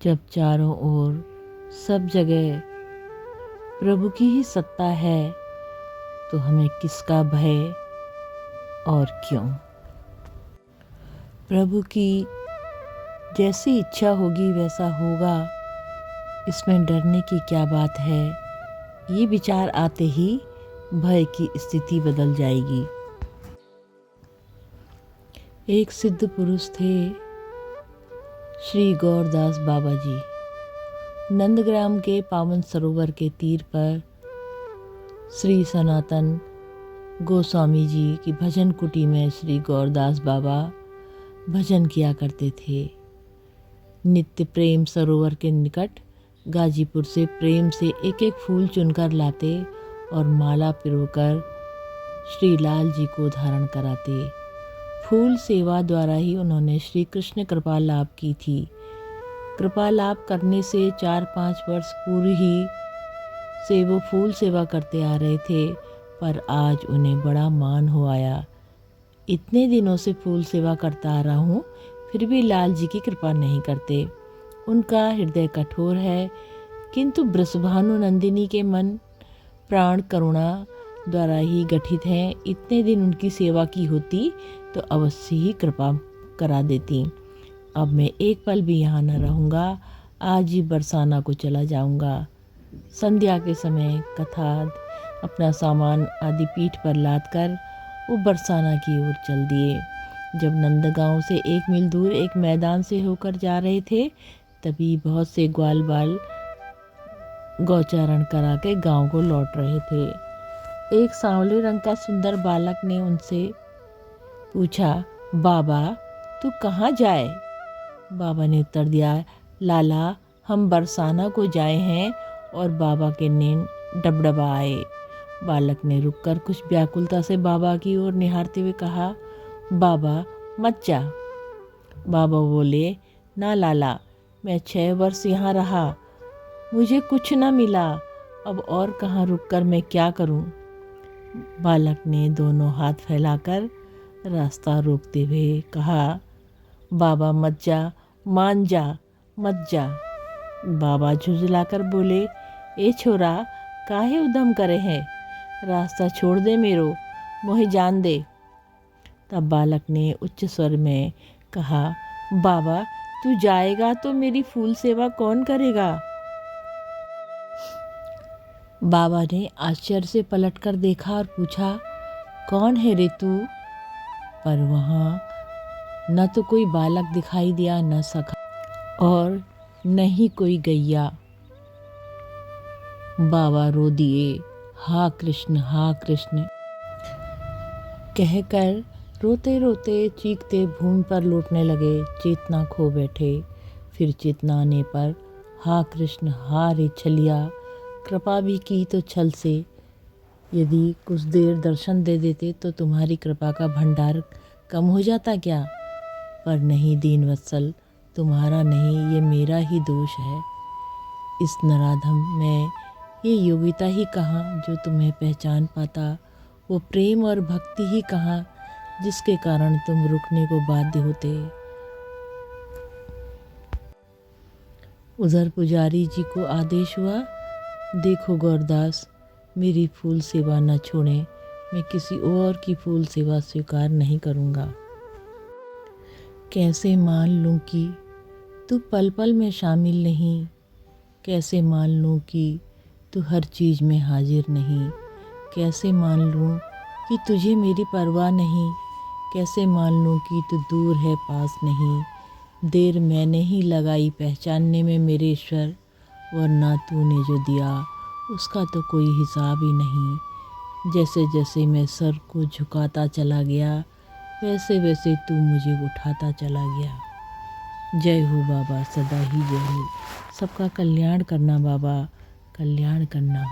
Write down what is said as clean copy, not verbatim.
जब चारों ओर सब जगह प्रभु की ही सत्ता है तो हमें किसका भय और क्यों। प्रभु की जैसी इच्छा होगी वैसा होगा, इसमें डरने की क्या बात है। ये विचार आते ही भय की स्थिति बदल जाएगी। एक सिद्ध पुरुष थे श्री गौरदास बाबा जी। नंदग्राम के पावन सरोवर के तीर पर श्री सनातन गोस्वामी जी की भजन कुटी में श्री गौरदास बाबा भजन किया करते थे। नित्य प्रेम सरोवर के निकट गाजीपुर से प्रेम से एक एक फूल चुनकर लाते और माला पिरोकर श्री लाल जी को धारण कराते। फूल सेवा द्वारा ही उन्होंने श्री कृष्ण कृपा लाभ की थी। कृपा लाभ करने से 4-5 वर्ष पूर्व ही से वो फूल सेवा करते आ रहे थे, पर आज उन्हें बड़ा मान हो आया। इतने दिनों से फूल सेवा करता आ रहा हूँ, फिर भी लाल जी की कृपा नहीं करते। उनका हृदय कठोर है, किंतु वृषभानु नंदिनी के मन प्राण करुणा द्वारा ही गठित हैं। इतने दिन उनकी सेवा की होती तो अवश्य ही कृपा करा देती। अब मैं एक पल भी यहाँ न रहूँगा, आज ही बरसाना को चला जाऊँगा। संध्या के समय कथा अपना सामान आदि पीठ पर लाद कर वो बरसाना की ओर चल दिए। जब नंदगांव से 1 मील दूर एक मैदान से होकर जा रहे थे, तभी बहुत से ग्वाल बाल गौचारण करा के गाँव को लौट रहे थे। एक सांवले रंग का सुंदर बालक ने उनसे पूछा, बाबा तू कहाँ जाए? बाबा ने उत्तर दिया, लाला हम बरसाना को जाए हैं। और बाबा के नैन डबडबा आए। बालक ने रुककर कुछ व्याकुलता से बाबा की ओर निहारते हुए कहा, बाबा मत जा। बाबा बोले, ना लाला, मैं 6 वर्ष यहाँ रहा, मुझे कुछ न मिला, अब और कहाँ रुककर मैं क्या करूँ। बालक ने दोनों हाथ फैलाकर रास्ता रोकते हुए कहा, बाबा मत जा, मान जा, मत जा। बाबा झुंझलाकर बोले, ए छोरा काहे उधम करे है, रास्ता छोड़ दे मेरो, मोहे जान दे। तब बालक ने उच्च स्वर में कहा, बाबा तू जाएगा तो मेरी फूल सेवा कौन करेगा। बाबा ने आश्चर्य से पलटकर देखा और पूछा, कौन है रे तू? पर वहाँ न तो कोई बालक दिखाई दिया, न सखा और न ही कोई गैया। बाबा रो दिए, हा कृष्ण कहकर रोते रोते चीखते भूमि पर लौटने लगे। चेतना खो बैठे। फिर चेतना आने पर, हा कृष्ण हा रे छलिया, कृपा भी की तो छल से। यदि कुछ देर दर्शन दे देते तो तुम्हारी कृपा का भंडार कम हो जाता क्या? पर नहीं दीनवत्सल, तुम्हारा नहीं, ये मेरा ही दोष है। इस नराधम में ये योग्यता ही कहाँ जो तुम्हें पहचान पाता, वो प्रेम और भक्ति ही कहाँ जिसके कारण तुम रुकने को बाध्य होते। उधर पुजारी जी को आदेश हुआ, देखो गौरदास, मेरी फूल सेवा न छोड़ें, मैं किसी और की फूल सेवा स्वीकार नहीं करूँगा। कैसे मान लूँ कि तू पल पल में शामिल नहीं, कैसे मान लूँ कि तू हर चीज़ में हाजिर नहीं, कैसे मान लूँ कि तुझे मेरी परवाह नहीं, कैसे मान लूँ कि तू दूर है पास नहीं। देर मैंने ही लगाई पहचानने में मेरे ईश्वर, वरना तूने जो दिया उसका तो कोई हिसाब ही नहीं। जैसे जैसे मैं सर को झुकाता चला गया, वैसे वैसे तू मुझे उठाता चला गया। जय हो बाबा, सदा ही जय हो। सबका कल्याण करना बाबा, कल्याण करना।